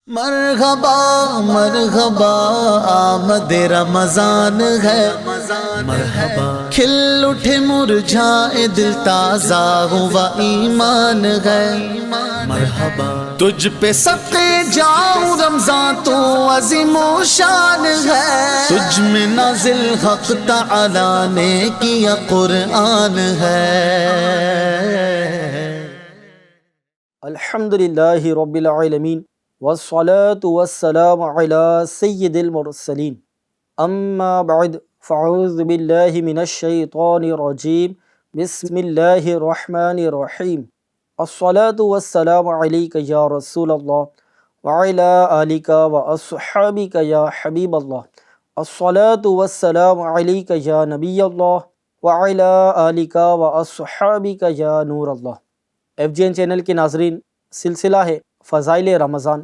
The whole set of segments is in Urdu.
مرحبا مرحبا آمد رمضان ہے، مرحبا کھل اٹھے مرجھائے دل تازہ ہوا ایمان ہے، مرحبا تجھ پہ صدقے جاؤں رمضان تو عظیم و شان ہے، تجھ میں نازل حق تعالی نے کیا قرآن ہے۔ الحمدللہ رب العالمین والصلاة والسلام علی سید المرسلین، اما بعد فاعوذ باللہ من الشیطان الرجیم، بسم اللہ الرحمن الرحیم۔ الصلاة والسلام علیک یا رسول اللہ وعلی آلک واصحابک یا حبیب اللہ، الصلاة والسلام علیک یا نبی اللہ وعلی آلک واصحابک یا نور اللہ۔ FGN چینل کے ناظرین، سلسلہ ہے فضائل رمضان۔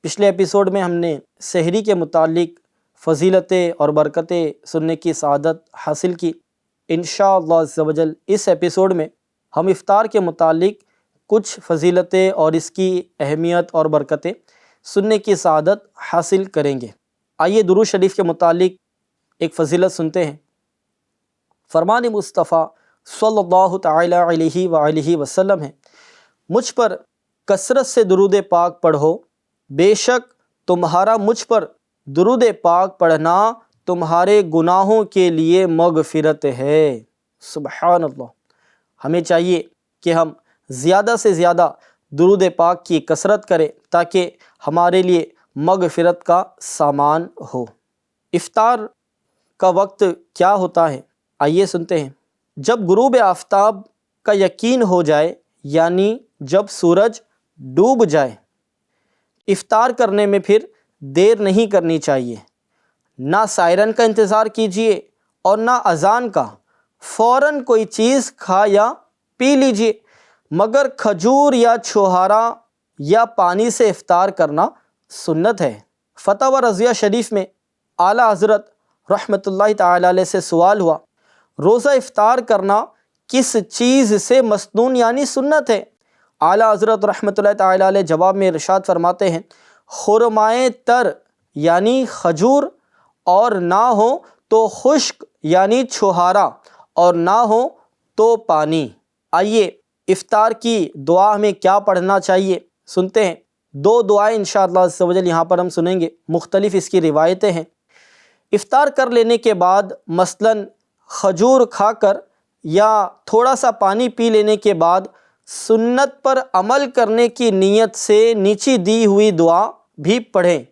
پچھلے ایپیسوڈ میں ہم نے سحری کے متعلق فضیلتیں اور برکتیں سننے کی سعادت حاصل کی۔ انشاءاللہ عز و جل اس ایپیسوڈ میں ہم افطار کے متعلق کچھ فضیلتیں اور اس کی اہمیت اور برکتیں سننے کی سعادت حاصل کریں گے۔ آئیے درود شریف کے متعلق ایک فضیلت سنتے ہیں۔ فرمان مصطفیٰ صلی اللہ تعالی علیہ وآلہ وسلم ہے، مجھ پر کثرت سے درود پاک پڑھو، بے شک تمہارا مجھ پر درود پاک پڑھنا تمہارے گناہوں کے لیے مغفرت ہے۔ سبحان اللہ۔ ہمیں چاہیے کہ ہم زیادہ سے زیادہ درود پاک کی کثرت کریں تاکہ ہمارے لیے مغفرت کا سامان ہو۔ افطار کا وقت کیا ہوتا ہے؟ آئیے سنتے ہیں۔ جب غروب آفتاب کا یقین ہو جائے، یعنی جب سورج ڈوب جائے، افطار کرنے میں پھر دیر نہیں کرنی چاہیے۔ نہ سائرن کا انتظار کیجیے اور نہ اذان کا، فوراً کوئی چیز کھا یا پی لیجیے، مگر کھجور یا چھوہارا یا پانی سے افطار کرنا سنت ہے۔ فتاوی رضویہ شریف میں اعلیٰ حضرت رحمۃ اللہ تعالی علیہ سے سوال ہوا، روزہ افطار کرنا کس چیز سے مسنون یعنی سنت ہے؟ اعلیٰ حضرت رحمۃ اللہ تعالی علیہ جواب میں ارشاد فرماتے ہیں، خرمائے تر یعنی کھجور، اور نہ ہو تو خشک یعنی چھوہارا، اور نہ ہو تو پانی۔ آئیے افطار کی دعا ہمیں کیا پڑھنا چاہیے سنتے ہیں۔ دو دعائیں انشاءاللہ عز و جل یہاں پر ہم سنیں گے، مختلف اس کی روایتیں ہیں۔ افطار کر لینے کے بعد مثلاً کھجور کھا کر یا تھوڑا سا پانی پی لینے کے بعد سنت پر عمل کرنے کی نیت سے نیچی دی ہوئی دعا بھی پڑھیں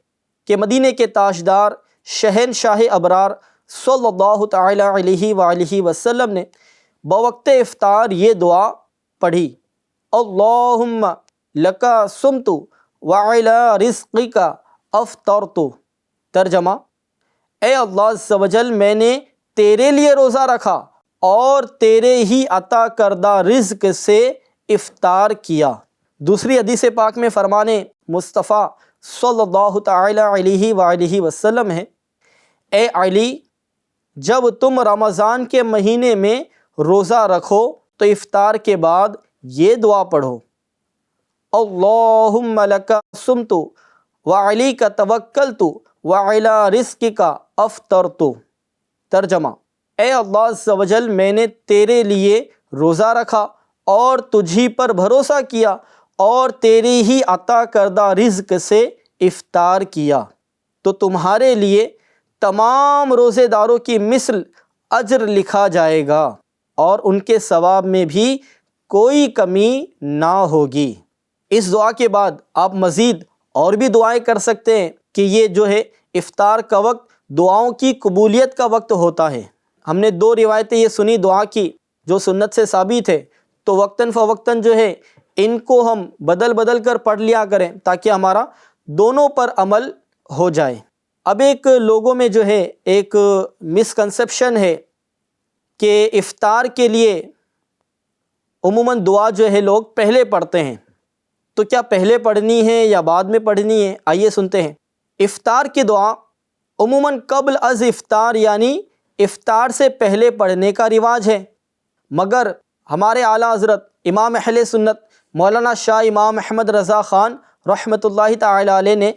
کہ مدینے کے تاجدار شہنشاہ ابرار صلی اللہ تعالی علیہ وآلہ وسلم نے بوقت افطار یہ دعا پڑھی، اللہم لکا صمت وعلی رزقک افطرت۔ ترجمہ، اے اللہ عز و جل، میں نے تیرے لیے روزہ رکھا اور تیرے ہی عطا کردہ رزق سے افطار کیا۔ دوسری حدیث پاک میں فرمان مصطفیٰ صلی اللہ تعالی علیہ وآلہ وسلم ہے، اے علی، جب تم رمضان کے مہینے میں روزہ رکھو تو افطار کے بعد یہ دعا پڑھو، اللہم لک صمت وعلیک توکلت وعلی رزقک افطرت۔ ترجمہ، اے اللہ عز و جل، میں نے تیرے لیے روزہ رکھا اور تجھی پر بھروسہ کیا اور تیری ہی عطا کردہ رزق سے افطار کیا، تو تمہارے لیے تمام روزے داروں کی مثل اجر لکھا جائے گا اور ان کے ثواب میں بھی کوئی کمی نہ ہوگی۔ اس دعا کے بعد آپ مزید اور بھی دعائیں کر سکتے ہیں کہ یہ جو ہے افطار کا وقت دعاؤں کی قبولیت کا وقت ہوتا ہے۔ ہم نے دو روایتیں یہ سنی دعا کی جو سنت سے ثابت ہے، تو وقتاً فوقتاً جو ہے ان کو ہم بدل بدل کر پڑھ لیا کریں تاکہ ہمارا دونوں پر عمل ہو جائے۔ اب ایک لوگوں میں جو ہے ایک مسکنسیپشن ہے کہ افطار کے لیے عموماً دعا جو ہے لوگ پہلے پڑھتے ہیں، تو کیا پہلے پڑھنی ہے یا بعد میں پڑھنی ہے؟ آئیے سنتے ہیں۔ افطار کی دعا عموماً قبل از افطار یعنی افطار سے پہلے پڑھنے کا رواج ہے، مگر ہمارے اعلیٰ حضرت امام اہل سنت مولانا شاہ امام احمد رضا خان رحمۃ اللہ تعالی علیہ نے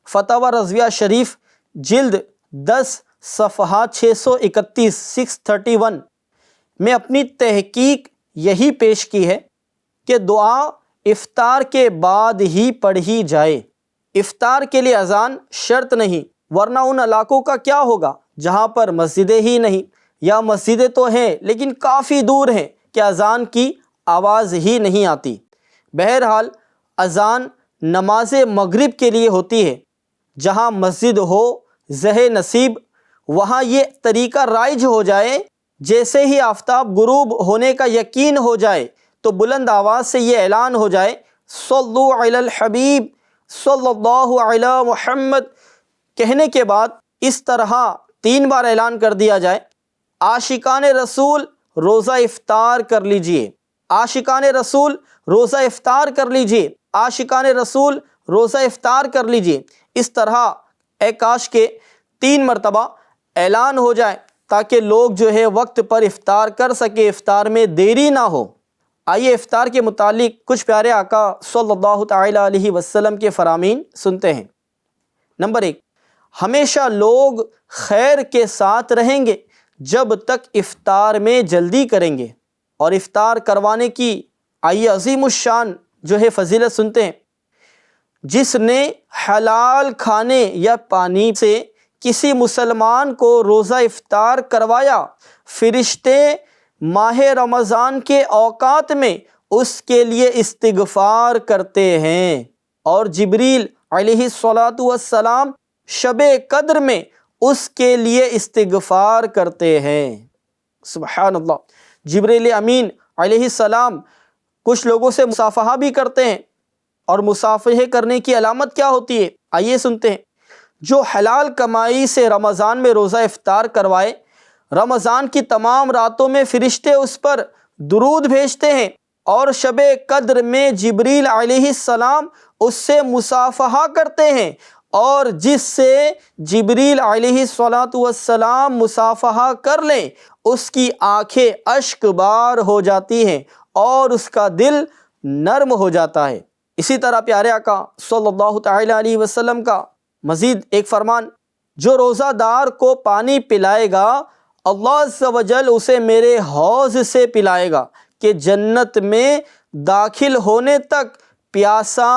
فتاوی رضویہ شریف جلد 10 صفحہ 631 631 میں اپنی تحقیق یہی پیش کی ہے کہ دعا افطار کے بعد ہی پڑھی جائے۔ افطار کے لیے اذان شرط نہیں، ورنہ ان علاقوں کا کیا ہوگا جہاں پر مسجدیں ہی نہیں، یا مسجدیں تو ہیں لیکن کافی دور ہیں کہ اذان کی آواز ہی نہیں آتی۔ بہرحال اذان نماز مغرب کے لیے ہوتی ہے۔ جہاں مسجد ہو زہ نصیب، وہاں یہ طریقہ رائج ہو جائے، جیسے ہی آفتاب غروب ہونے کا یقین ہو جائے تو بلند آواز سے یہ اعلان ہو جائے، صلو علی الحبیب صلی اللہ علی محمد، کہنے کے بعد اس طرح 3 بار اعلان کر دیا جائے، عاشقان رسول روزہ افطار کر لیجئے، عاشقان رسول روزہ افطار کر لیجئے، عاشقان رسول روزہ افطار کر لیجئے۔ اس طرح اے کاش کے 3 مرتبہ اعلان ہو جائے تاکہ لوگ جو ہے وقت پر افطار کر سکے، افطار میں دیری نہ ہو۔ آئیے افطار کے متعلق کچھ پیارے آقا صلی اللہ تعالی علیہ وسلم کے فرامین سنتے ہیں۔ نمبر 1، ہمیشہ لوگ خیر کے ساتھ رہیں گے جب تک افطار میں جلدی کریں گے، اور افطار کروانے کی آئیے عظیم الشان جو ہے فضیلت سنتے ہیں۔ جس نے حلال کھانے یا پانی سے کسی مسلمان کو روزہ افطار کروایا، فرشتے ماہ رمضان کے اوقات میں اس کے لیے استغفار کرتے ہیں، اور جبریل علیہ السلام شب قدر میں اس کے لیے استغفار کرتے ہیں۔ سبحان اللہ، جبریل امین علیہ السلام کچھ لوگوں سے مصافحہ بھی کرتے ہیں، اور مصافحے کرنے کی علامت کیا ہوتی ہے؟ آئیے سنتے ہیں۔ جو حلال کمائی سے رمضان میں روزہ افطار کروائے، رمضان کی تمام راتوں میں فرشتے اس پر درود بھیجتے ہیں، اور شب قدر میں جبریل علیہ السلام اس سے مصافحہ کرتے ہیں، اور جس سے جبریل علیہ السلام مصافحہ کر لیں اس کی آنکھیں اشک بار ہو جاتی ہیں اور اس کا دل نرم ہو جاتا ہے۔ اسی طرح پیارے آقا صلی اللہ تعالی علیہ وسلم کا مزید ایک فرمان، جو روزہ دار کو پانی پلائے گا اللہ عز و جل اسے میرے حوض سے پلائے گا کہ جنت میں داخل ہونے تک پیاسا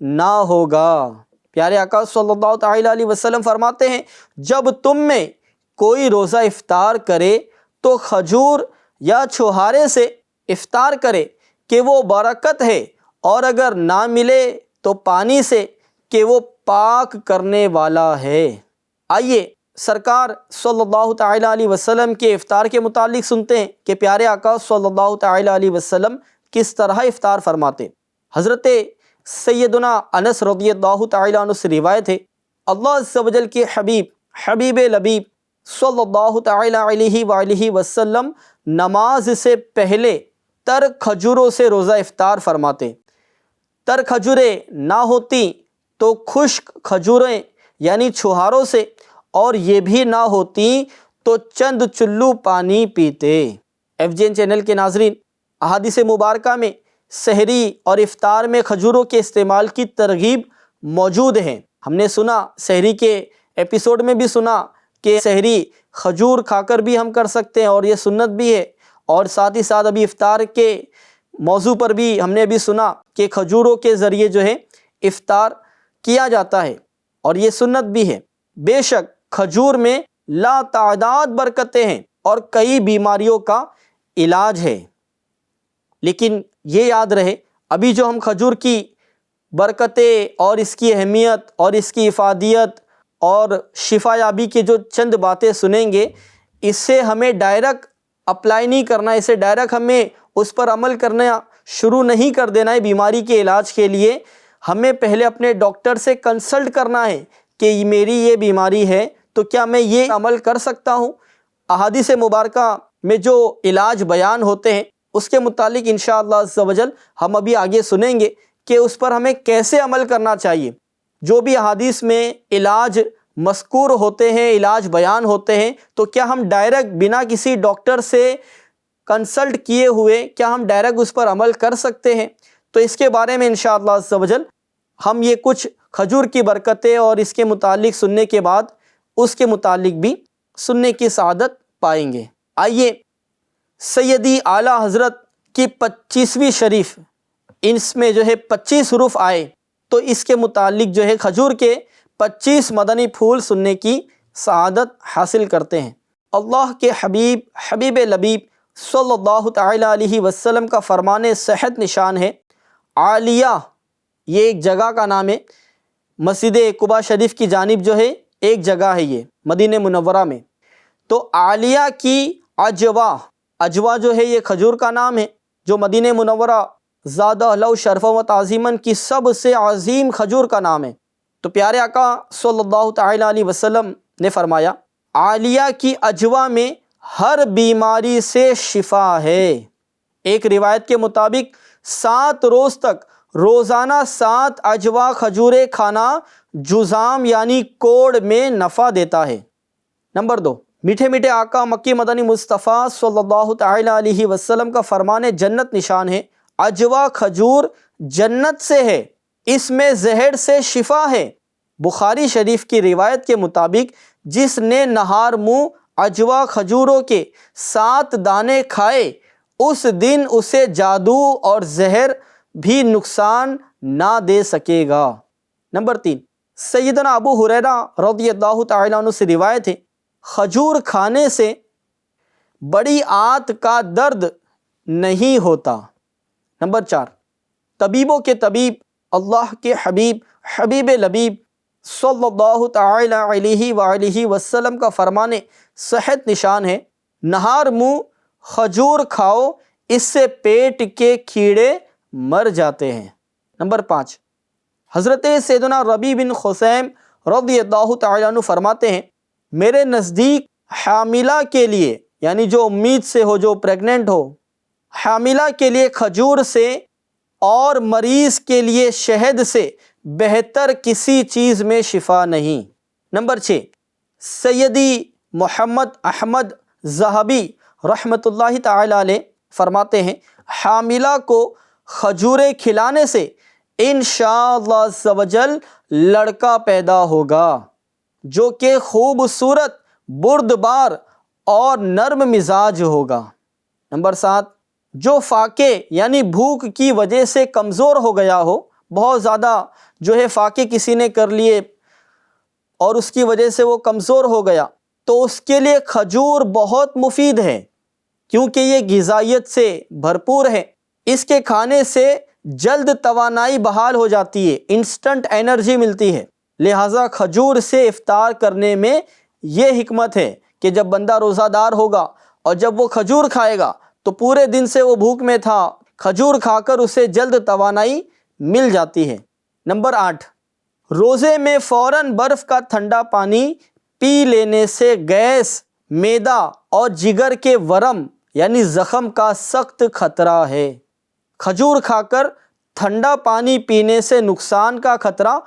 نہ ہوگا۔ پیارے آقا صلی اللہ تعالی علیہ وسلم فرماتے ہیں، جب تم میں کوئی روزہ افطار کرے تو کھجور یا چھہارے سے افطار کرے کہ وہ برکت ہے، اور اگر نہ ملے تو پانی سے کہ وہ پاک کرنے والا ہے۔ آئیے سرکار صلی اللہ تعالی علیہ وسلم کے افطار کے متعلق سنتے ہیں کہ پیارے آقا صلی اللہ تعالی علیہ وسلم کس طرح افطار فرماتے۔ حضرت سیدنا انس رضی اللہ تعالی عنہ سے روایت ہے، اللہ عز و جل کے حبیب لبیب صلی اللہ تعالی علیہ وآلہ وسلم نماز سے پہلے تر کھجوروں سے روزہ افطار فرماتے۔ تر کھجوریں نہ ہوتی تو خشک کھجوریں یعنی چھہاروں سے، اور یہ بھی نہ ہوتی تو چند چلو پانی پیتے۔ FGN چینل کے ناظرین، احادیث مبارکہ میں سحری اور افطار میں کھجوروں کے استعمال کی ترغیب موجود ہیں۔ ہم نے سنا، سحری کے ایپیسوڈ میں بھی سنا کہ سحری کھجور کھا کر بھی ہم کر سکتے ہیں، اور یہ سنت بھی ہے، اور ساتھ ہی ساتھ ابھی افطار کے موضوع پر بھی ہم نے ابھی سنا کہ کھجوروں کے ذریعے جو ہے افطار کیا جاتا ہے، اور یہ سنت بھی ہے۔ بے شک کھجور میں لا تعداد برکتیں ہیں اور کئی بیماریوں کا علاج ہے، لیکن یہ یاد رہے ابھی جو ہم کھجور کی برکتیں اور اس کی اہمیت اور اس کی افادیت اور شفا یابی کے جو چند باتیں سنیں گے، اس سے ہمیں ڈائریکٹ اپلائی نہیں کرنا، اسے ڈائریکٹ ہمیں اس پر عمل کرنا شروع نہیں کر دینا ہے۔ بیماری کے علاج کے لیے ہمیں پہلے اپنے ڈاکٹر سے کنسلٹ کرنا ہے کہ میری یہ بیماری ہے تو کیا میں یہ عمل کر سکتا ہوں۔ احادیث مبارکہ میں جو علاج بیان ہوتے ہیں اس کے متعلق انشاءاللہ عز و جل ہم ابھی آگے سنیں گے کہ اس پر ہمیں کیسے عمل کرنا چاہیے۔ جو بھی احادیث میں علاج مذکور ہوتے ہیں، علاج بیان ہوتے ہیں، تو کیا ہم ڈائریکٹ بنا کسی ڈاکٹر سے کنسلٹ کیے ہوئے کیا ہم ڈائریکٹ اس پر عمل کر سکتے ہیں؟ تو اس کے بارے میں انشاءاللہ عز و جل ہم یہ کچھ کھجور کی برکتیں اور اس کے متعلق سننے کے بعد اس کے متعلق بھی سننے کی سعادت پائیں گے۔ آئیے سیدی اعلیٰ حضرت کی 25ویں شریف، اس میں جو ہے 25 حروف آئے، تو اس کے متعلق جو ہے کھجور کے 25 مدنی پھول سننے کی سعادت حاصل کرتے ہیں۔ اللہ کے حبیب حبیب لبیب صلی اللہ تعالی علیہ وسلم کا فرمان صحت نشان ہے، عالیہ یہ ایک جگہ کا نام ہے، مسجد قباء شریف کی جانب جو ہے ایک جگہ ہے یہ مدینہ منورہ میں، تو عالیہ کی عجوا، عجوا جو ہے یہ کھجور کا نام ہے جو مدینہ منورہ زادہ لو شرف و تعظیماً کی سب سے عظیم کھجور کا نام ہے۔ تو پیارے آقا صلی اللہ تعالی علیہ وسلم نے فرمایا عالیہ کی عجوا میں ہر بیماری سے شفا ہے۔ ایک روایت کے مطابق 7 روز تک روزانہ 7 عجوا کھجوریں کھانا جذام یعنی کوڑ میں نفع دیتا ہے۔ نمبر 2، میٹھے میٹھے آقا مکی مدنی مصطفیٰ صلی اللہ تعالی علیہ وسلم کا فرمان جنت نشان ہے، عجوا کھجور جنت سے ہے، اس میں زہر سے شفا ہے۔ بخاری شریف کی روایت کے مطابق جس نے نہار منہ عجوا کھجوروں کے 7 دانے کھائے اس دن اسے جادو اور زہر بھی نقصان نہ دے سکے گا۔ نمبر 3، سیدنا ابو ہریرہ رضی اللہ تعالیٰ عنہ سے روایت ہے کھجور کھانے سے بڑی آنت کا درد نہیں ہوتا۔ نمبر 4، طبیبوں کے طبیب اللہ کے حبیب حبیب لبیب صلی اللہ تعالی علیہ وآلہ وسلم کا فرمان صحت نشان ہے، نہار منہ کھجور کھاؤ اس سے پیٹ کے کیڑے مر جاتے ہیں۔ نمبر 5، حضرت سیدنا ربیع بن خثیم رضی اللہ تعالیٰ عنہ فرماتے ہیں میرے نزدیک حاملہ کے لیے، یعنی جو امید سے ہو، جو پریگننٹ ہو، حاملہ کے لیے کھجور سے اور مریض کے لیے شہد سے بہتر کسی چیز میں شفا نہیں۔ نمبر 6، سیدی محمد احمد ذہبی رحمۃ اللہ تعالی علیہ فرماتے ہیں حاملہ کو کھجوریں کھلانے سے انشاءاللہ عز و جل لڑکا پیدا ہوگا جو کہ خوبصورت، بردبار اور نرم مزاج ہوگا۔ نمبر 7، جو فاقے یعنی بھوک کی وجہ سے کمزور ہو گیا ہو، بہت زیادہ جو ہے فاقے کسی نے کر لیے اور اس کی وجہ سے وہ کمزور ہو گیا، تو اس کے لیے کھجور بہت مفید ہے کیونکہ یہ غذائیت سے بھرپور ہے، اس کے کھانے سے جلد توانائی بحال ہو جاتی ہے، انسٹنٹ انرجی ملتی ہے، لہٰذا کھجور سے افطار کرنے میں یہ حکمت ہے کہ جب بندہ روزہ دار ہوگا اور جب وہ کھجور کھائے گا تو پورے دن سے وہ بھوک میں تھا، کھجور کھا کر اسے جلد توانائی مل جاتی ہے۔ نمبر 8، روزے میں فوراً برف کا ٹھنڈا پانی پی لینے سے گیس، معدہ اور جگر کے ورم یعنی زخم کا سخت خطرہ ہے۔ کھجور کھا کر ٹھنڈا پانی پینے سے نقصان کا خطرہ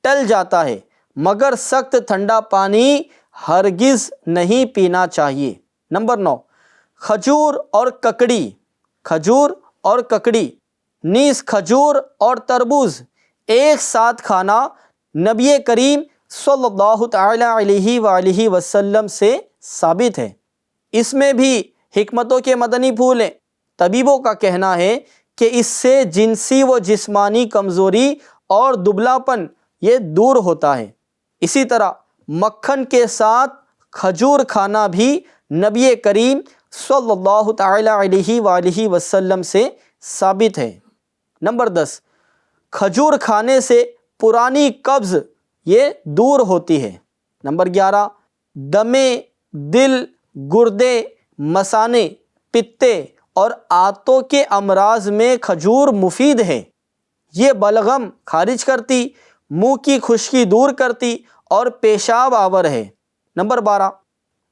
ٹل جاتا ہے، مگر سخت ٹھنڈا پانی ہرگز نہیں پینا چاہیے۔ نمبر 9، کھجور اور ککڑی، کھجور اور ککڑی نیز کھجور اور تربوز ایک ساتھ کھانا نبی کریم صلی اللہ تعالی علیہ وآلہ وسلم سے ثابت ہے، اس میں بھی حکمتوں کے مدنی پھول ہیں۔ طبیبوں کا کہنا ہے کہ اس سے جنسی و جسمانی کمزوری اور دبلاپن یہ دور ہوتا ہے۔ اسی طرح مکھن کے ساتھ کھجور کھانا بھی نبی کریم صلی اللہ تعالی علیہ وآلہ وسلم سے ثابت ہے۔ نمبر 10، کھجور کھانے سے پرانی قبض یہ دور ہوتی ہے۔ نمبر 11، دمے، دل، گردے، مثانے، پتے اور آنتوں کے امراض میں کھجور مفید ہے، یہ بلغم خارج کرتی، منہ کی خشکی دور کرتی اور پیشاب آور ہے۔ نمبر 12،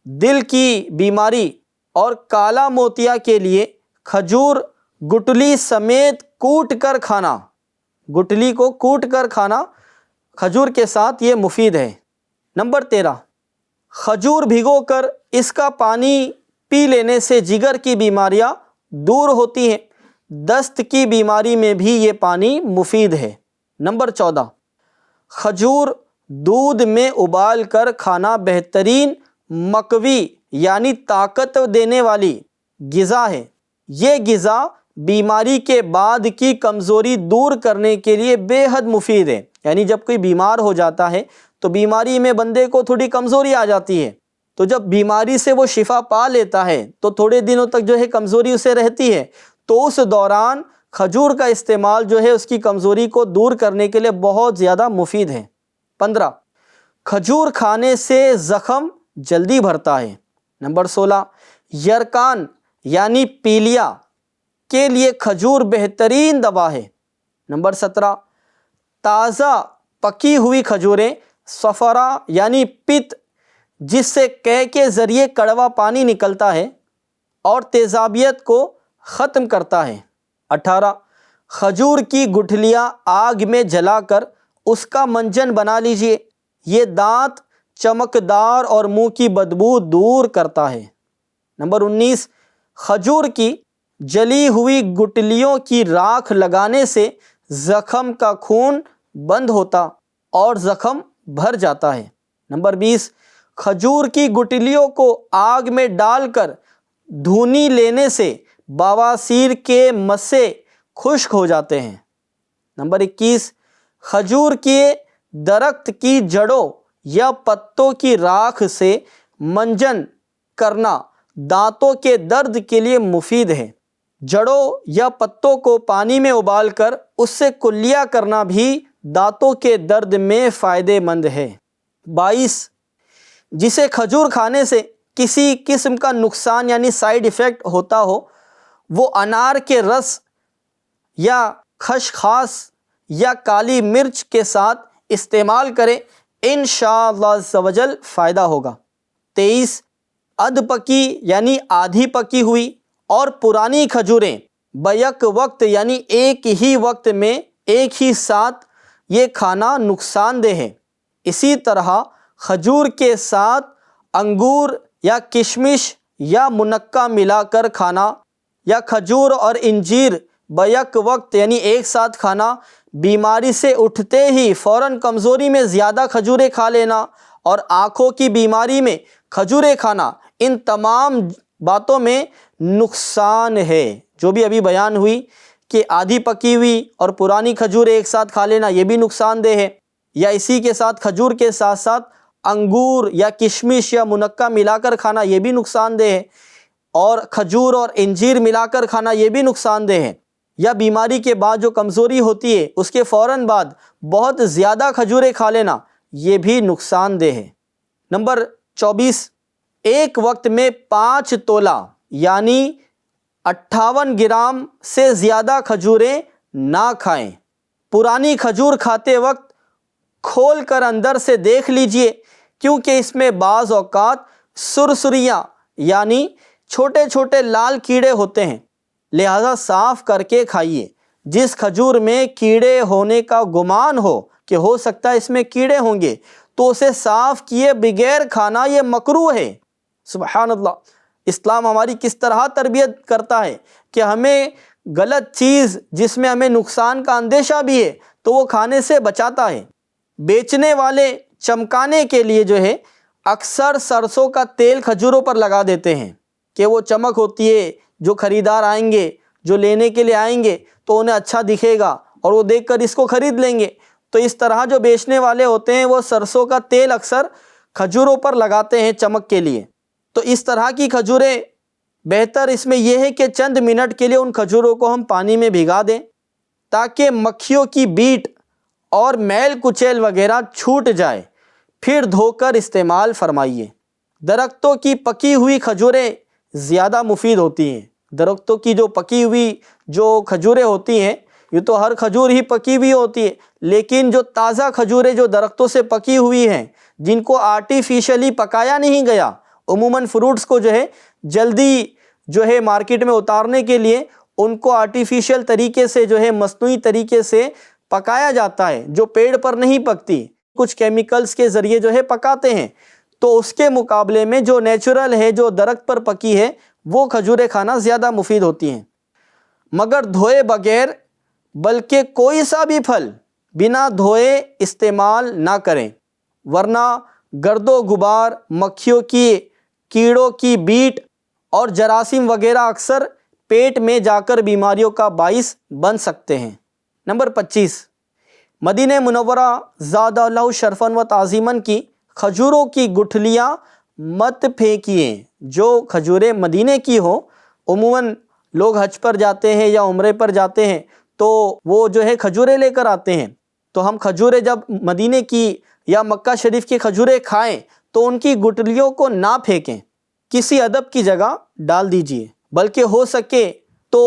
دل کی بیماری اور کالا موتیا کے لیے کھجور گٹلی سمیت کوٹ کر کھانا، گٹلی کو کوٹ کر کھانا کھجور کے ساتھ یہ مفید ہے۔ نمبر 13، کھجور بھگو کر اس کا پانی پی لینے سے جگر کی بیماریاں دور ہوتی ہیں، دست کی بیماری میں بھی یہ پانی مفید ہے۔ نمبر 14، کھجور دودھ میں ابال کر کھانا بہترین مقوی یعنی طاقت دینے والی غذا ہے۔ یہ غذا بیماری کے بعد کی کمزوری دور کرنے کے لیے بے حد مفید ہے۔ یعنی جب کوئی بیمار ہو جاتا ہے تو بیماری میں بندے کو تھوڑی کمزوری آ جاتی ہے، تو جب بیماری سے وہ شفا پا لیتا ہے تو تھوڑے دنوں تک جو ہے کمزوری اسے رہتی ہے، تو اس دوران کھجور کا استعمال جو ہے اس کی کمزوری کو دور کرنے کے لیے بہت زیادہ مفید ہے۔ 15، کھجور کھانے سے زخم جلدی بھرتا ہے۔ نمبر 16، یرکان یعنی پیلیا کے لیے کھجور بہترین دوا ہے۔ نمبر 17، تازہ پکی ہوئی کھجوریں صفرا یعنی پت جس سے قے کے ذریعے کڑوا پانی نکلتا ہے اور تیزابیت کو ختم کرتا ہے۔ 18، کھجور کی گٹھلیاں آگ میں جلا کر اس کا منجن بنا لیجئے، یہ دانت چمکدار اور منہ کی بدبو دور کرتا ہے۔ نمبر 19، کھجور کی جلی ہوئی گٹلیوں کی راکھ لگانے سے زخم کا خون بند ہوتا اور زخم بھر جاتا ہے۔ نمبر 20، کھجور کی گٹلیوں کو آگ میں ڈال کر دھونی لینے سے بواسیر کے مسے خشک ہو جاتے ہیں۔ نمبر 21، کھجور کے درخت کی جڑوں یا پتوں کی راکھ سے منجن کرنا دانتوں کے درد کے لیے مفید ہے۔ جڑوں یا پتوں کو پانی میں ابال کر اس سے کلیہ کرنا بھی دانتوں کے درد میں فائدہ مند ہے۔ 22، جسے کھجور کھانے سے کسی قسم کا نقصان یعنی سائیڈ ایفیکٹ ہوتا ہو وہ انار کے رس یا خشخاش یا کالی مرچ کے ساتھ استعمال کرے، انشاءاللہ عز و جل فائدہ ہوگا۔ 23، ادھ پکی یعنی آدھی پکی ہوئی اور پرانی کھجوریں بیک وقت یعنی ایک ہی وقت میں ایک ہی ساتھ یہ کھانا نقصان دہ ہے۔ اسی طرح کھجور کے ساتھ انگور یا کشمش یا منقع ملا کر کھانا یا کھجور اور انجیر بیک وقت یعنی ایک ساتھ کھانا، بیماری سے اٹھتے ہی فوراً کمزوری میں زیادہ کھجوریں کھا لینا اور آنکھوں کی بیماری میں کھجوریں کھانا، ان تمام باتوں میں نقصان ہے۔ جو بھی ابھی بیان ہوئی کہ آدھی پکی ہوئی اور پرانی کھجوریں ایک ساتھ کھا لینا یہ بھی نقصان دہ ہے، یا اسی کے ساتھ کھجور کے ساتھ ساتھ انگور یا کشمش یا منقع ملا کر کھانا یہ بھی نقصان دہ ہے، اور کھجور اور انجیر ملا کر کھانا یہ بھی نقصان دہ ہے، یا بیماری کے بعد جو کمزوری ہوتی ہے اس کے فوراً بعد بہت زیادہ کھجوریں کھا لینا یہ بھی نقصان دہ ہے۔ نمبر 24، ایک وقت میں 5 تولہ یعنی 58 گرام سے زیادہ کھجوریں نہ کھائیں۔ پرانی کھجور کھاتے وقت کھول کر اندر سے دیکھ لیجئے، کیونکہ اس میں بعض اوقات سرسریاں یعنی چھوٹے چھوٹے لال کیڑے ہوتے ہیں، لہذا صاف کر کے کھائیے۔ جس کھجور میں کیڑے ہونے کا گمان ہو کہ ہو سکتا ہے اس میں کیڑے ہوں گے تو اسے صاف کیے بغیر کھانا یہ مکروہ ہے۔ سبحان اللہ، اسلام ہماری کس طرح تربیت کرتا ہے کہ ہمیں غلط چیز جس میں ہمیں نقصان کا اندیشہ بھی ہے تو وہ کھانے سے بچاتا ہے۔ بیچنے والے چمکانے کے لیے جو ہے اکثر سرسوں کا تیل کھجوروں پر لگا دیتے ہیں کہ وہ چمک ہوتی ہے، جو خریدار آئیں گے جو لینے کے لیے آئیں گے تو انہیں اچھا دکھے گا اور وہ دیکھ کر اس کو خرید لیں گے۔ تو اس طرح جو بیچنے والے ہوتے ہیں وہ سرسوں کا تیل اکثر کھجوروں پر لگاتے ہیں چمک کے لیے۔ تو اس طرح کی کھجوریں بہتر اس میں یہ ہے کہ چند منٹ کے لیے ان کھجوروں کو ہم پانی میں بھگا دیں تاکہ مکھیوں کی بیٹ اور میل کچیل وغیرہ چھوٹ جائے، پھر دھو کر استعمال فرمائیے۔ درختوں کی پکی ہوئی کھجوریں زیادہ مفید ہوتی ہیں۔ درختوں کی جو پکی ہوئی جو کھجوریں ہوتی ہیں یہ تو ہر کھجور ہی پکی ہوئی ہوتی ہے، لیکن جو تازہ کھجوریں جو درختوں سے پکی ہوئی ہیں جن کو آرٹیفیشلی پکایا نہیں گیا، عموماً فروٹس کو جو ہے جلدی جو ہے مارکیٹ میں اتارنے کے لیے ان کو آرٹیفیشل طریقے سے جو ہے مصنوعی طریقے سے پکایا جاتا ہے، جو پیڑ پر نہیں پکتی، کچھ کیمیکلز کے ذریعے جو ہے پکاتے ہیں، تو اس کے مقابلے میں جو نیچرل ہے جو درخت پر پکی ہے وہ کھجوریں کھانا زیادہ مفید ہوتی ہیں۔ مگر دھوئے بغیر بلکہ کوئی سا بھی پھل بنا دھوئے استعمال نہ کریں، ورنہ گرد و غبار، مکھیوں کی، کیڑوں کی بیٹ اور جراثیم وغیرہ اکثر پیٹ میں جا کر بیماریوں کا باعث بن سکتے ہیں۔ نمبر 25، مدینہ منورہ زادہ اللہ شرفاً و تعظیماً کی کھجوروں کی گٹھلیاں مت پھینکیے۔ جو کھجوریں مدینہ کی ہوں، عموماً لوگ حج پر جاتے ہیں یا عمرے پر جاتے ہیں تو وہ جو ہے کھجوریں لے کر آتے ہیں، تو ہم کھجوریں جب مدینہ کی یا مکہ شریف کی کھجوریں کھائیں تو ان کی گٹھلیوں کو نہ پھینکیں، کسی ادب کی جگہ ڈال دیجیے، بلکہ ہو سکے تو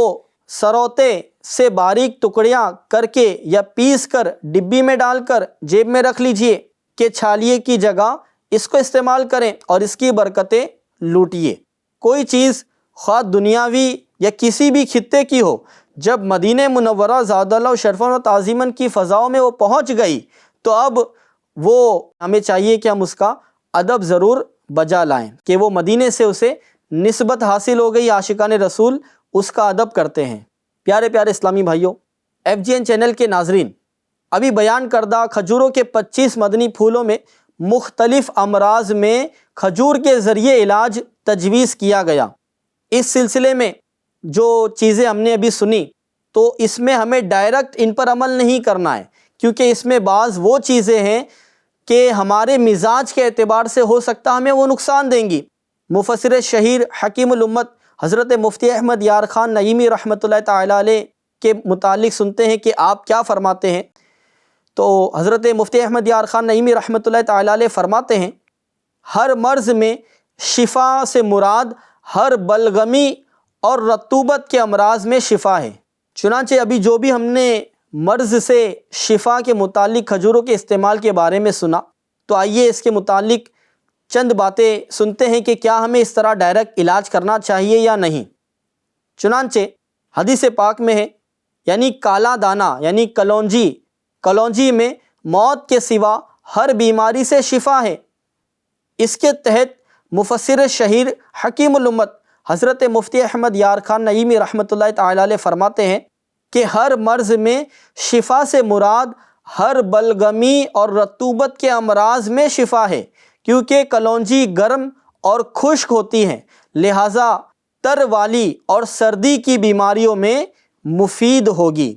سروتے سے باریک ٹکڑیاں کر کے یا پیس کر ڈبی میں ڈال کر جیب میں رکھ لیجیے کہ چھالیے کی جگہ اس کو استعمال کریں اور اس کی برکتیں لوٹیے۔ کوئی چیز خواہ دنیاوی یا کسی بھی خطے کی ہو، جب مدینہ منورہ زادہ اللہ شرفاً و تعظیماً کی فضاؤں میں وہ پہنچ گئی تو اب وہ ہمیں چاہیے کہ ہم اس کا ادب ضرور بجا لائیں کہ وہ مدینے سے اسے نسبت حاصل ہو گئی، عاشقان رسول اس کا ادب کرتے ہیں۔ پیارے پیارے اسلامی بھائیوں، FGN چینل کے ناظرین، ابھی بیان کردہ کھجوروں کے 25 مدنی پھولوں میں مختلف امراض میں کھجور کے ذریعے علاج تجویز کیا گیا۔ اس سلسلے میں جو چیزیں ہم نے ابھی سنی تو اس میں ہمیں ڈائریکٹ ان پر عمل نہیں کرنا ہے، کیونکہ اس میں بعض وہ چیزیں ہیں کہ ہمارے مزاج کے اعتبار سے ہو سکتا ہمیں وہ نقصان دیں گی۔ مفسر شہیر حکیم الامت حضرت مفتی احمد یار خان نعیمی رحمۃ اللہ تعالیٰ علیہ کے متعلق سنتے ہیں کہ آپ کیا فرماتے ہیں۔ تو حضرت مفتی احمد یار خان نعیمی رحمۃ اللہ تعالیٰ علیہ فرماتے ہیں، ہر مرض میں شفا سے مراد ہر بلغمی اور رطوبت کے امراض میں شفا ہے۔ چنانچہ ابھی جو بھی ہم نے مرض سے شفا کے متعلق کھجوروں کے استعمال کے بارے میں سنا، تو آئیے اس کے متعلق چند باتیں سنتے ہیں کہ کیا ہمیں اس طرح ڈائریکٹ علاج کرنا چاہیے یا نہیں۔ چنانچہ حدیث پاک میں ہے، یعنی کالا دانہ یعنی کلونجی میں موت کے سوا ہر بیماری سے شفا ہے۔ اس کے تحت مفسر شہیر حکیم الامت حضرت مفتی احمد یار خان نعیمی رحمۃ اللہ تعالیٰ علیہ فرماتے ہیں کہ ہر مرض میں شفا سے مراد ہر بلغمی اور رطوبت کے امراض میں شفا ہے، کیونکہ کلونجی گرم اور خشک ہوتی ہیں، لہٰذا تر والی اور سردی کی بیماریوں میں مفید ہوگی۔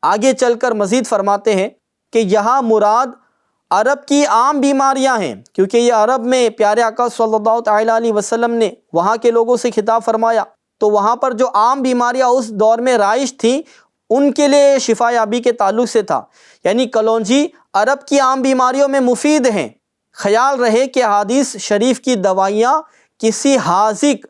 آگے چل کر مزید فرماتے ہیں کہ یہاں مراد عرب کی عام بیماریاں ہیں، کیونکہ یہ عرب میں پیارے آقا صلی اللہ تعالیٰ علیہ وسلم نے وہاں کے لوگوں سے خطاب فرمایا، تو وہاں پر جو عام بیماریاں اس دور میں رائج تھیں ان کے لیے شفا یابی کے تعلق سے تھا، یعنی کلونجی عرب کی عام بیماریوں میں مفید ہیں۔ خیال رہے کہ احادیث شریف کی دوائیاں کسی حاذق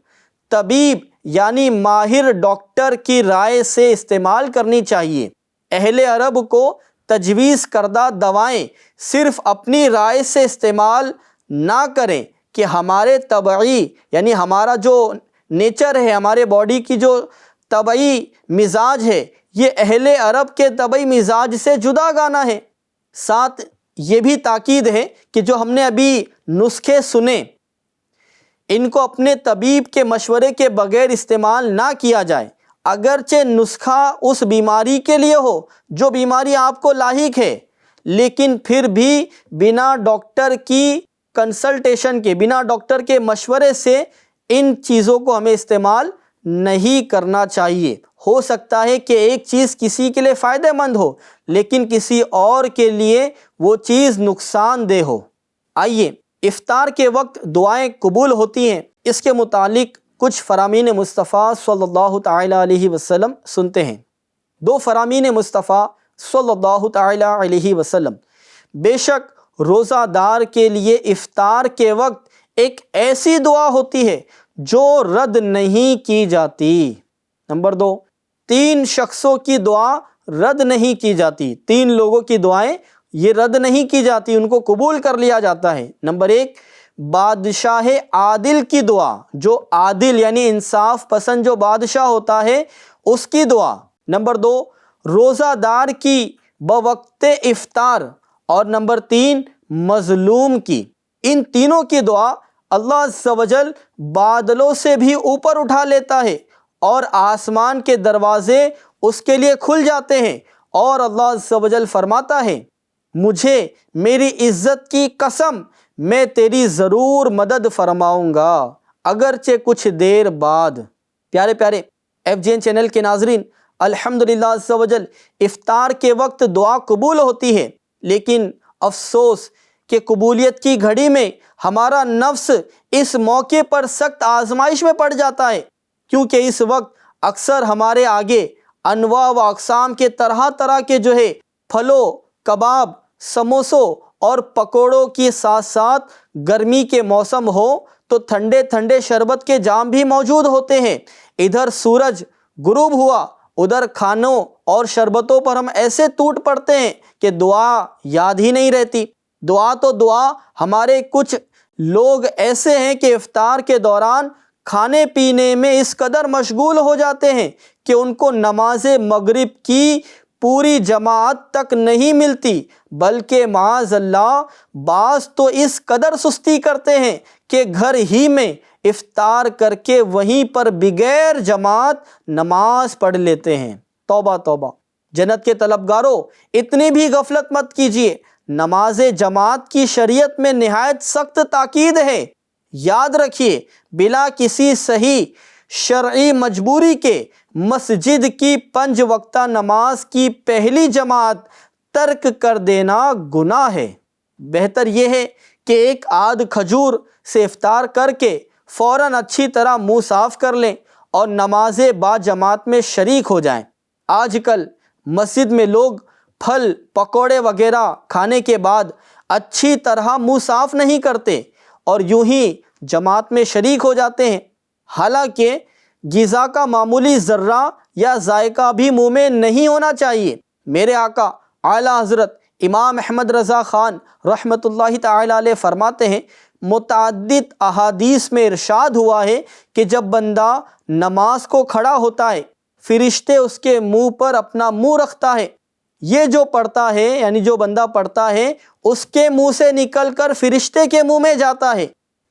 طبیب یعنی ماہر ڈاکٹر کی رائے سے استعمال کرنی چاہیے۔ اہل عرب کو تجویز کردہ دوائیں صرف اپنی رائے سے استعمال نہ کریں کہ ہمارے طبعی یعنی ہمارا جو نیچر ہے، ہمارے باڈی کی جو طبعی مزاج ہے، یہ اہل عرب کے طبعی مزاج سے جدا گانا ہے۔ ساتھ یہ بھی تاکید ہے کہ جو ہم نے ابھی نسخے سنے ان کو اپنے طبیب کے مشورے کے بغیر استعمال نہ کیا جائے، اگرچہ نسخہ اس بیماری کے لیے ہو جو بیماری آپ کو لاحق ہے، لیکن پھر بھی بنا ڈاکٹر کی کنسلٹیشن کے، بنا ڈاکٹر کے مشورے سے ان چیزوں کو ہمیں استعمال نہیں کرنا چاہیے۔ ہو سکتا ہے کہ ایک چیز کسی کے لیے فائدہ مند ہو لیکن کسی اور کے لیے وہ چیز نقصان دہ ہو۔ آئیے افطار کے وقت دعائیں قبول ہوتی ہیں، اس کے متعلق کچھ فرامین مصطفیٰ صلی اللہ تعالیٰ علیہ وسلم سنتے ہیں۔ دو فرامین مصطفیٰ صلی اللہ تعالیٰ علیہ وسلم، بے شک روزہ دار کے لیے افطار کے وقت ایک ایسی دعا ہوتی ہے جو رد نہیں کی جاتی۔ نمبر 2، 3 شخصوں کی دعا رد نہیں کی جاتی، 3 لوگوں کی دعائیں یہ رد نہیں کی جاتی، ان کو قبول کر لیا جاتا ہے۔ نمبر 1، بادشاہ عادل کی دعا، جو عادل یعنی انصاف پسند جو بادشاہ ہوتا ہے اس کی دعا۔ نمبر 2، روزہ دار کی بوقت افطار، اور نمبر 3، مظلوم کی۔ ان تینوں کی دعا اللہ عز و جل بادلوں سے بھی اوپر اٹھا لیتا ہے اور آسمان کے دروازے اس کے لیے کھل جاتے ہیں اور اللہ عز و جل فرماتا ہے مجھے میری عزت کی قسم میں تیری ضرور مدد فرماؤں گا اگرچہ کچھ دیر بعد۔ پیارے پیارے FGN چینل کے ناظرین، الحمدللہ عز و جل افطار کے وقت دعا قبول ہوتی ہے، لیکن افسوس کہ قبولیت کی گھڑی میں ہمارا نفس اس موقع پر سخت آزمائش میں پڑ جاتا ہے، کیونکہ اس وقت اکثر ہمارے آگے انواع و اقسام کے طرح طرح کے پھلوں، کباب، سموسوں اور پکوڑوں کے ساتھ ساتھ گرمی کے موسم ہو تو ٹھنڈے ٹھنڈے شربت کے جام بھی موجود ہوتے ہیں۔ ادھر سورج غروب ہوا، ادھر کھانوں اور شربتوں پر ہم ایسے ٹوٹ پڑتے ہیں کہ دعا یاد ہی نہیں رہتی۔ دعا تو دعا، ہمارے کچھ لوگ ایسے ہیں کہ افطار کے دوران کھانے پینے میں اس قدر مشغول ہو جاتے ہیں کہ ان کو نماز مغرب کی پوری جماعت تک نہیں ملتی، بلکہ معاذ اللہ بعض تو اس قدر سستی کرتے ہیں کہ گھر ہی میں افطار کر کے وہیں پر بغیر جماعت نماز پڑھ لیتے ہیں۔ توبہ توبہ! جنت کے طلبگاروں، اتنی بھی غفلت مت کیجیے، نماز جماعت کی شریعت میں نہایت سخت تاکید ہے۔ یاد رکھیے، بلا کسی صحیح شرعی مجبوری کے مسجد کی 5 وقتہ نماز کی پہلی جماعت ترک کر دینا گناہ ہے۔ بہتر یہ ہے کہ ایک آدھ کھجور سے افطار کر کے فوراً اچھی طرح منہ صاف کر لیں اور نماز با جماعت میں شریک ہو جائیں۔ آج کل مسجد میں لوگ پھل، پکوڑے وغیرہ کھانے کے بعد اچھی طرح منہ صاف نہیں کرتے اور یوں ہی جماعت میں شریک ہو جاتے ہیں، حالانکہ غذا کا معمولی ذرہ یا ذائقہ بھی منہ میں نہیں ہونا چاہیے۔ میرے آقا اعلیٰ حضرت امام احمد رضا خان رحمۃ اللہ تعالی علیہ فرماتے ہیں، متعدد احادیث میں ارشاد ہوا ہے کہ جب بندہ نماز کو کھڑا ہوتا ہے، فرشتے اس کے منہ پر اپنا منہ رکھتا ہے۔ یہ جو پڑھتا ہے، یعنی جو بندہ پڑھتا ہے، اس کے منہ سے نکل کر فرشتے کے منہ میں جاتا ہے۔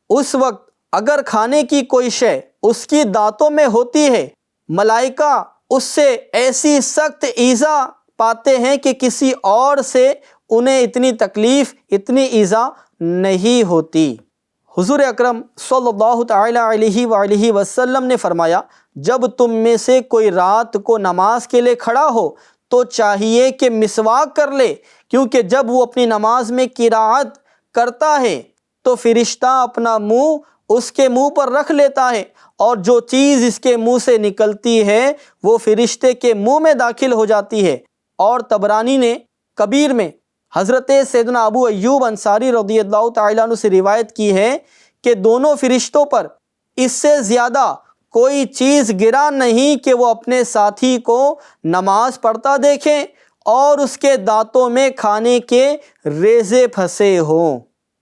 اس وقت اگر کھانے کی کوئی شے اس کی دانتوں میں ہوتی ہے، ملائکہ اس سے ایسی سخت ایذا پاتے ہیں کہ کسی اور سے انہیں اتنی تکلیف، ایزا ایذا نہیں ہوتی۔ حضور اکرم صلی اللہ تعالی علیہ وآلہ وسلم نے فرمایا، جب تم میں سے کوئی رات کو نماز کے لیے کھڑا ہو تو چاہیے کہ مسواک کر لے، کیونکہ جب وہ اپنی نماز میں قرات کرتا ہے تو فرشتہ اپنا منہ اس کے منہ پر رکھ لیتا ہے، اور جو چیز اس کے منہ سے نکلتی ہے وہ فرشتے کے منہ میں داخل ہو جاتی ہے۔ اور طبرانی نے کبیر میں حضرت سیدنا ابو ایوب انصاری رضی اللہ تعالیٰ عنہ سے روایت کی ہے کہ دونوں فرشتوں پر اس سے زیادہ کوئی چیز گرا نہیں کہ وہ اپنے ساتھی کو نماز پڑھتا دیکھیں اور اس کے دانتوں میں کھانے کے ریزے پھنسے ہوں۔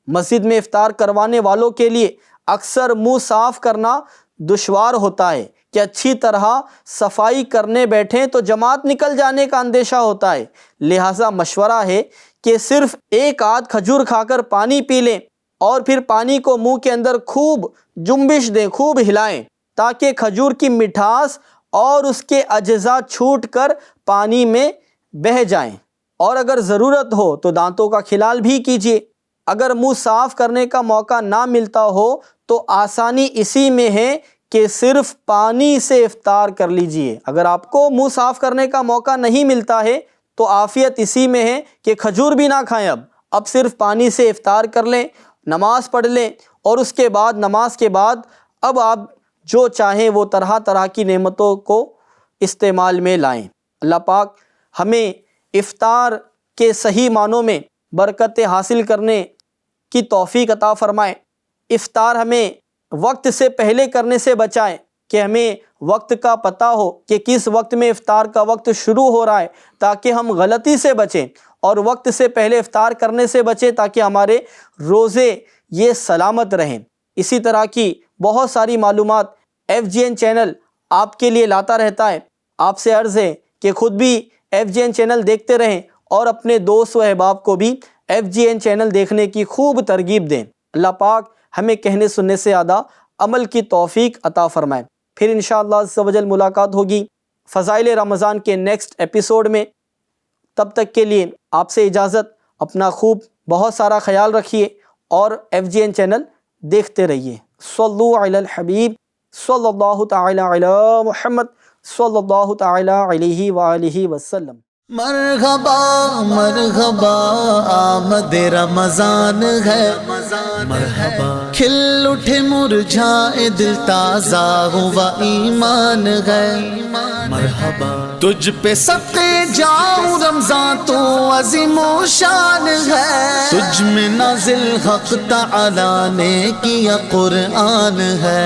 مسجد میں افطار کروانے والوں کے لیے اکثر منہ صاف کرنا دشوار ہوتا ہے کہ اچھی طرح صفائی کرنے بیٹھیں تو جماعت نکل جانے کا اندیشہ ہوتا ہے، لہٰذا مشورہ ہے کہ صرف ایک آدھ کھجور کھا کر پانی پی لیں اور پھر پانی کو منہ کے اندر خوب جنبش دیں، خوب ہلائیں تاکہ کھجور کی مٹھاس اور اس کے اجزاء چھوٹ کر پانی میں بہہ جائیں، اور اگر ضرورت ہو تو دانتوں کا کھلال بھی کیجیے۔ اگر منہ صاف کرنے کا موقع نہ ملتا ہو تو آسانی اسی میں ہے کہ صرف پانی سے افطار کر لیجئے۔ اگر آپ کو منہ صاف کرنے کا موقع نہیں ملتا ہے تو عافیت اسی میں ہے کہ کھجور بھی نہ کھائیں، اب صرف پانی سے افطار کر لیں، نماز پڑھ لیں، اور اس کے بعد نماز کے بعد اب آپ جو چاہیں وہ طرح طرح کی نعمتوں کو استعمال میں لائیں۔ اللہ پاک ہمیں افطار کے صحیح معنوں میں برکتیں حاصل کرنے کی توفیق عطا فرمائے۔ افطار ہمیں وقت سے پہلے کرنے سے بچائے کہ ہمیں وقت کا پتہ ہو کہ کس وقت میں افطار کا وقت شروع ہو رہا ہے، تاکہ ہم غلطی سے بچیں، اور وقت سے پہلے افطار کرنے سے بچیں تاکہ ہمارے روزے یہ سلامت رہیں۔ اسی طرح کی بہت ساری معلومات FGN چینل آپ کے لیے لاتا رہتا ہے۔ آپ سے عرض ہے کہ خود بھی FGN چینل دیکھتے رہیں اور اپنے دوست و احباب کو بھی FGN چینل دیکھنے کی خوب ترغیب دیں۔ اللہ پاک ہمیں کہنے سننے سے زیادہ عمل کی توفیق عطا فرمائے۔ پھر انشاءاللہ عز و جل ملاقات ہوگی فضائل رمضان کے نیکسٹ ایپیسوڈ میں۔ تب تک کے لیے آپ سے اجازت، اپنا خوب بہت سارا خیال رکھیے اور FGN چینل دیکھتے رہیے۔ صلو علی الحبیب صلی اللہ تعالی علی محمد صلی اللہ تعالی علیہ وآلہ وسلم۔ مرحبا مرحبا آمد رمضان ہے، مرحبا کھل اٹھے مرجھائے دل تازہ ہوا ایمان ہے، مرحبا تجھ پہ صدقے جاؤں رمضان تو عظیم و شان ہے، تجھ میں نازل حق تعالی نے کیا قرآن ہے۔